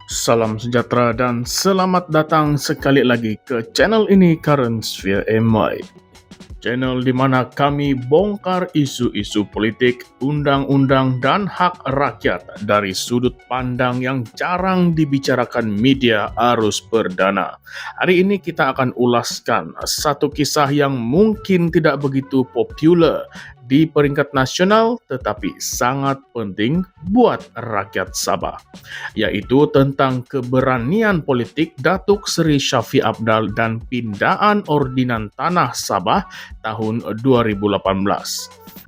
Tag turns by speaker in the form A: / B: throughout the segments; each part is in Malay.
A: Salam sejahtera dan selamat datang sekali lagi ke channel ini Current Sphere MY. Channel di mana kami bongkar isu-isu politik, undang-undang, dan hak rakyat dari sudut pandang yang jarang dibicarakan media arus perdana. Hari ini kita akan ulaskan satu kisah yang mungkin tidak begitu populer di peringkat nasional tetapi sangat penting buat rakyat Sabah, yaitu tentang keberanian politik Datuk Seri Shafie Apdal dan pindaan ordinan tanah Sabah tahun 2018.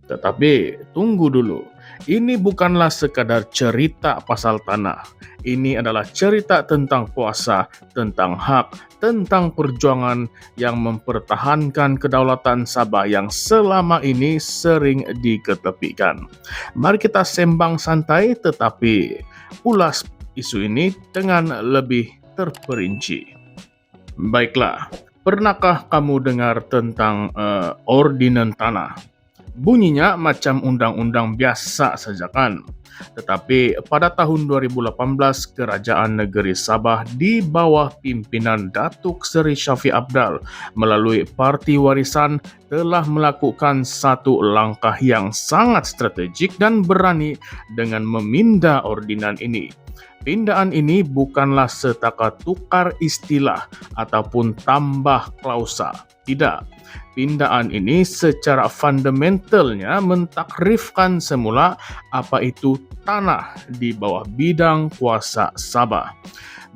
A: Tetapi tunggu dulu, ini bukanlah sekadar cerita pasal tanah. Ini adalah cerita tentang kuasa, tentang hak, tentang perjuangan yang mempertahankan kedaulatan Sabah yang selama ini sering diketepikan. Mari kita sembang santai tetapi ulas isu ini dengan lebih terperinci. Baiklah, pernahkah kamu dengar tentang ordinan tanah? Bunyinya macam undang-undang biasa saja kan? Tetapi pada tahun 2018, Kerajaan Negeri Sabah di bawah pimpinan Datuk Seri Shafie Apdal melalui Parti Warisan telah melakukan satu langkah yang sangat strategik dan berani dengan meminda ordinan ini. Pindaan ini bukanlah setakat tukar istilah ataupun tambah klausa. Tidak. Pindaan ini secara fundamentalnya mentakrifkan semula apa itu tanah di bawah bidang kuasa Sabah,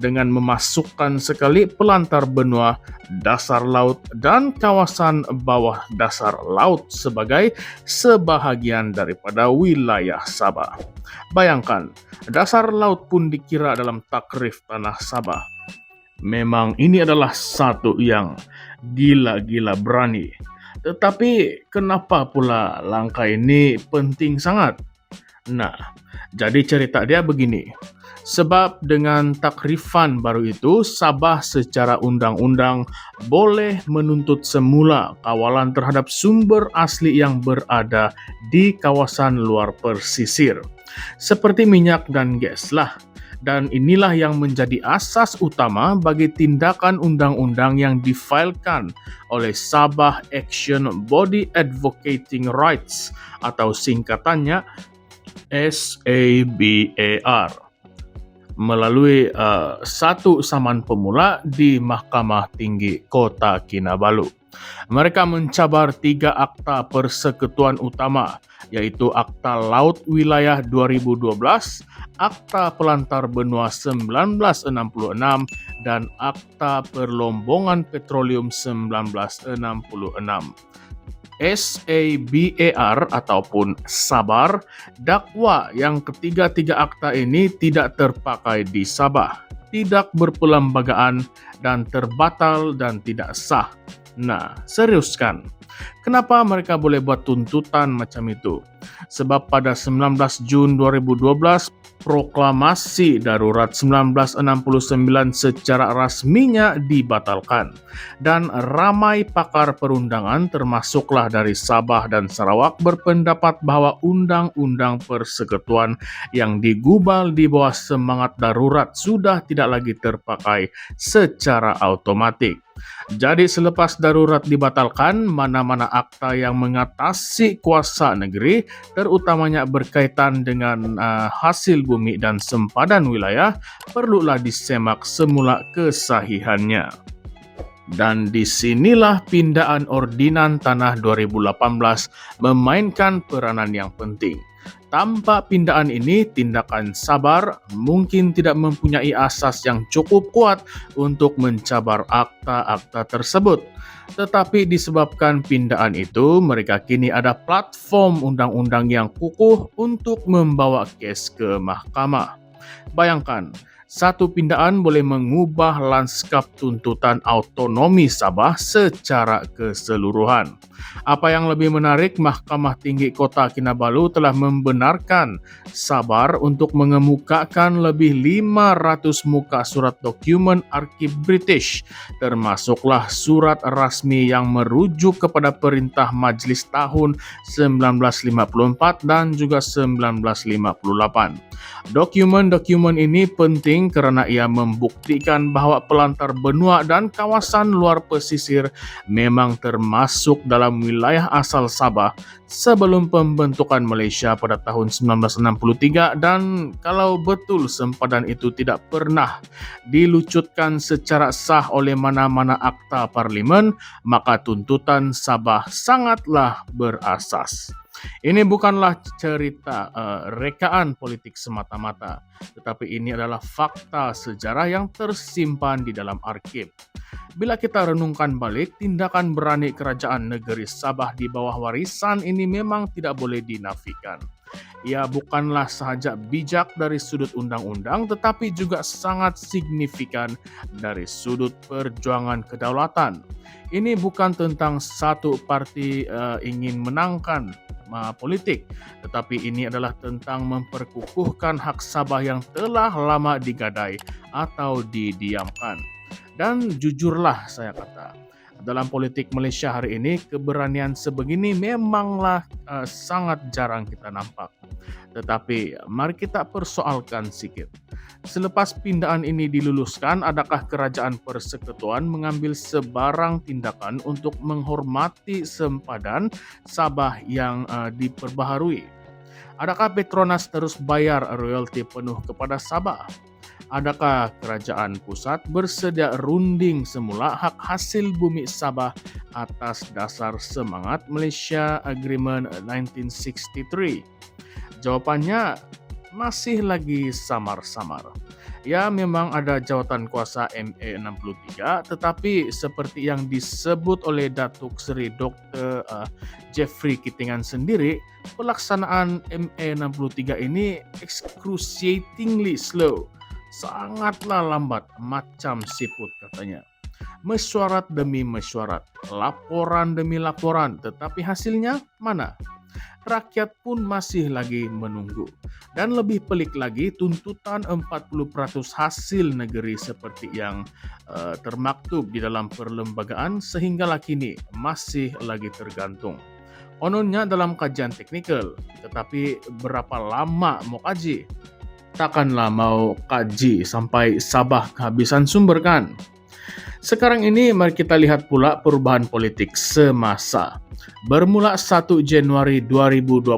A: dengan memasukkan sekali pelantar benua, dasar laut, dan kawasan bawah dasar laut sebagai sebahagian daripada wilayah Sabah. Bayangkan, dasar laut pun dikira dalam takrif tanah Sabah. Memang ini adalah satu yang gila-gila berani. Tetapi kenapa pula langkah ini penting sangat? Nah, jadi cerita dia begini. Sebab dengan takrifan baru itu, Sabah secara undang-undang boleh menuntut semula kawalan terhadap sumber asli yang berada di kawasan luar pesisir, seperti minyak dan gas lah. Dan inilah yang menjadi asas utama bagi tindakan undang-undang yang difailkan oleh Sabah Action Body Advocating Rights atau singkatannya SABAR melalui satu saman pemula di Mahkamah Tinggi Kota Kinabalu. Mereka mencabar 3 akta persekutuan utama, yaitu Akta Laut Wilayah 2012, Akta Pelantar Benua 1966, dan Akta Perlombongan Petroleum 1966. SABAR ataupun Sabar dakwa yang ketiga-tiga akta ini tidak terpakai di Sabah, tidak berperlembagaan dan terbatal dan tidak sah. Nah, serius kan? Kenapa mereka boleh buat tuntutan macam itu? Sebab pada 19 Jun 2012, Proklamasi Darurat 1969 secara rasminya dibatalkan. Dan ramai pakar perundangan termasuklah dari Sabah dan Sarawak berpendapat bahwa undang-undang persekutuan yang digubal di bawah semangat darurat sudah tidak lagi terpakai secara automatik. Jadi selepas darurat dibatalkan, mana-mana akta yang mengatasi kuasa negeri, terutamanya berkaitan dengan hasil bumi dan sempadan wilayah, perlulah disemak semula kesahihannya. Dan disinilah pindaan ordinan tanah 2018 memainkan peranan yang penting. Tanpa pindaan ini, tindakan Sabar mungkin tidak mempunyai asas yang cukup kuat untuk mencabar akta-akta tersebut. Tetapi disebabkan pindaan itu, mereka kini ada platform undang-undang yang kukuh untuk membawa kes ke mahkamah. Bayangkan, satu pindaan boleh mengubah lanskap tuntutan autonomi Sabah secara keseluruhan. Apa yang lebih menarik, Mahkamah Tinggi Kota Kinabalu telah membenarkan Sabar untuk mengemukakan lebih 500 muka surat dokumen arsip British, termasuklah surat rasmi yang merujuk kepada Perintah Majlis tahun 1954 dan juga 1958. Dokumen-dokumen ini penting karena ia membuktikan bahwa pelantar benua dan kawasan luar pesisir memang termasuk dalam wilayah asal Sabah sebelum pembentukan Malaysia pada tahun 1963, dan kalau betul sempadan itu tidak pernah dilucutkan secara sah oleh mana-mana akta parlimen, maka tuntutan Sabah sangatlah berasas. Ini bukanlah cerita rekaan politik semata-mata, tetapi ini adalah fakta sejarah yang tersimpan di dalam arsip. Bila kita renungkan balik, tindakan berani kerajaan negeri Sabah di bawah warisan ini memang tidak boleh dinafikan. Ia bukanlah sahaja bijak dari sudut undang-undang, tetapi juga sangat signifikan dari sudut perjuangan kedaulatan. Ini bukan tentang satu parti ingin menangkan politik, tetapi ini adalah tentang memperkukuhkan hak Sabah yang telah lama digadai atau didiamkan. Dan jujurlah saya kata, dalam politik Malaysia hari ini, keberanian sebegini memanglah sangat jarang kita nampak. Tetapi mari kita persoalkan sikit. Selepas pindahan ini diluluskan, adakah kerajaan persekutuan mengambil sebarang tindakan untuk menghormati sempadan Sabah yang diperbaharui? Adakah Petronas terus bayar royalti penuh kepada Sabah? Adakah kerajaan pusat bersedia runding semula hak hasil bumi Sabah atas dasar semangat Malaysia Agreement 1963? Jawapannya masih lagi samar-samar. Ya, memang ada jawatan kuasa MA63, tetapi seperti yang disebut oleh Datuk Seri Dr. Jeffrey Kitingan sendiri, pelaksanaan MA63 ini excruciatingly slow. Sangatlah lambat, macam siput katanya. Mesyuarat demi mesyuarat, laporan demi laporan, tetapi hasilnya mana? Rakyat pun masih lagi menunggu. Dan lebih pelik lagi, tuntutan 40% hasil negeri seperti yang termaktub di dalam perlembagaan sehinggalah kini masih lagi tergantung. Kononnya dalam kajian teknikal, tetapi berapa lama mau kaji? Takkanlah mau kaji sampai Sabah kehabisan sumber kan? Sekarang ini mari kita lihat pula perubahan politik semasa. Bermula 1 Januari 2025,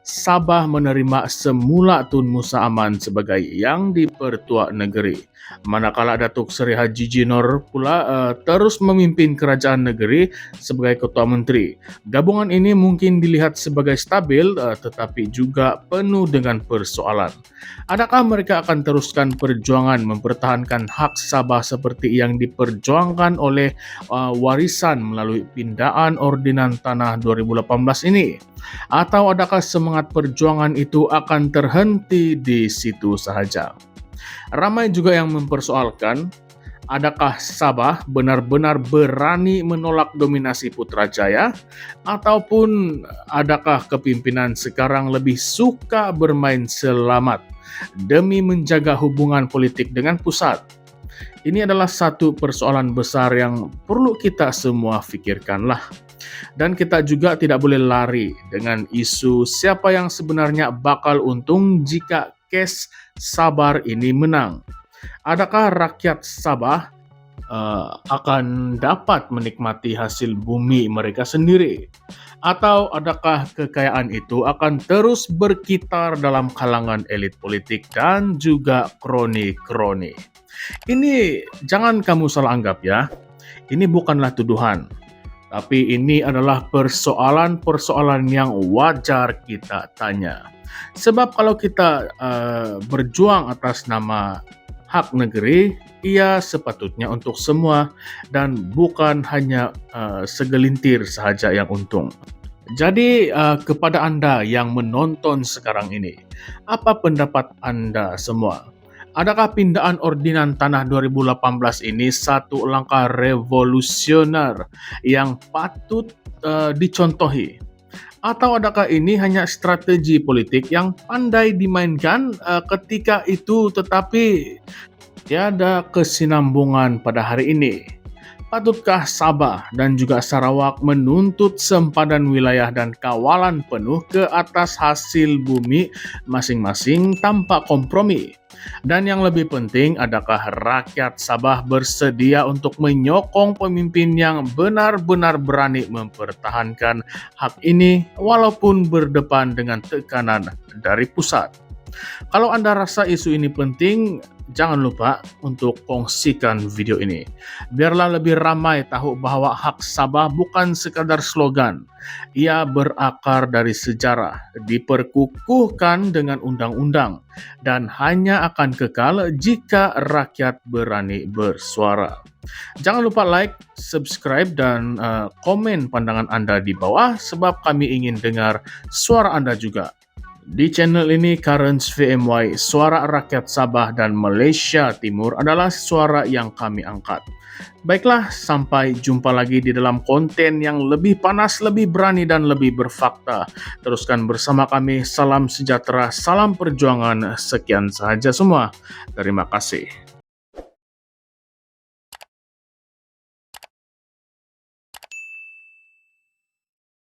A: Sabah menerima semula Tun Musa Aman sebagai yang dipertua negeri. Manakala Datuk Seri Haji Jinor pula terus memimpin kerajaan negeri sebagai Ketua Menteri. Gabungan ini mungkin dilihat sebagai stabil, tetapi juga penuh dengan persoalan. Adakah mereka akan teruskan perjuangan mempertahankan hak Sabah seperti yang diperjuangkan oleh warisan melalui pindaan Ordinan Tanah 2018 ini? Atau adakah semangat perjuangan itu akan terhenti di situ sahaja? Ramai juga yang mempersoalkan, adakah Sabah benar-benar berani menolak dominasi Putrajaya, ataupun adakah kepimpinan sekarang lebih suka bermain selamat demi menjaga hubungan politik dengan pusat? Ini adalah satu persoalan besar yang perlu kita semua fikirkanlah. Dan kita juga tidak boleh lari dengan isu siapa yang sebenarnya bakal untung jika kes Sabar ini menang. Adakah rakyat Sabah akan dapat menikmati hasil bumi mereka sendiri? Atau adakah kekayaan itu akan terus berkitar dalam kalangan elit politik dan juga kroni-kroni? Ini jangan kamu salah anggap ya. Ini bukanlah tuduhan. Tapi ini adalah persoalan-persoalan yang wajar kita tanya. Sebab kalau kita berjuang atas nama hak negeri, ia sepatutnya untuk semua dan bukan hanya segelintir sahaja yang untung. Jadi kepada Anda yang menonton sekarang ini, apa pendapat Anda semua? Adakah pindaan Ordinan Tanah 2018 ini satu langkah revolusioner yang patut dicontohi? Atau adakah ini hanya strategi politik yang pandai dimainkan ketika itu tetapi tiada kesinambungan pada hari ini? Patutkah Sabah dan juga Sarawak menuntut sempadan wilayah dan kawalan penuh ke atas hasil bumi masing-masing tanpa kompromi? Dan yang lebih penting, adakah rakyat Sabah bersedia untuk menyokong pemimpin yang benar-benar berani mempertahankan hak ini walaupun berdepan dengan tekanan dari pusat? Kalau Anda rasa isu ini penting, jangan lupa untuk kongsikan video ini. Biarlah lebih ramai tahu bahwa hak Sabah bukan sekadar slogan. Ia berakar dari sejarah, diperkukuhkan dengan undang-undang, dan hanya akan kekal jika rakyat berani bersuara. Jangan lupa like, subscribe, dan komen pandangan Anda di bawah sebab kami ingin dengar suara Anda juga. Di channel ini, Currents VMY, suara rakyat Sabah dan Malaysia Timur adalah suara yang kami angkat. Baiklah, sampai jumpa lagi di dalam konten yang lebih panas, lebih berani, dan lebih berfakta. Teruskan bersama kami, salam sejahtera, salam perjuangan, sekian sahaja semua. Terima kasih.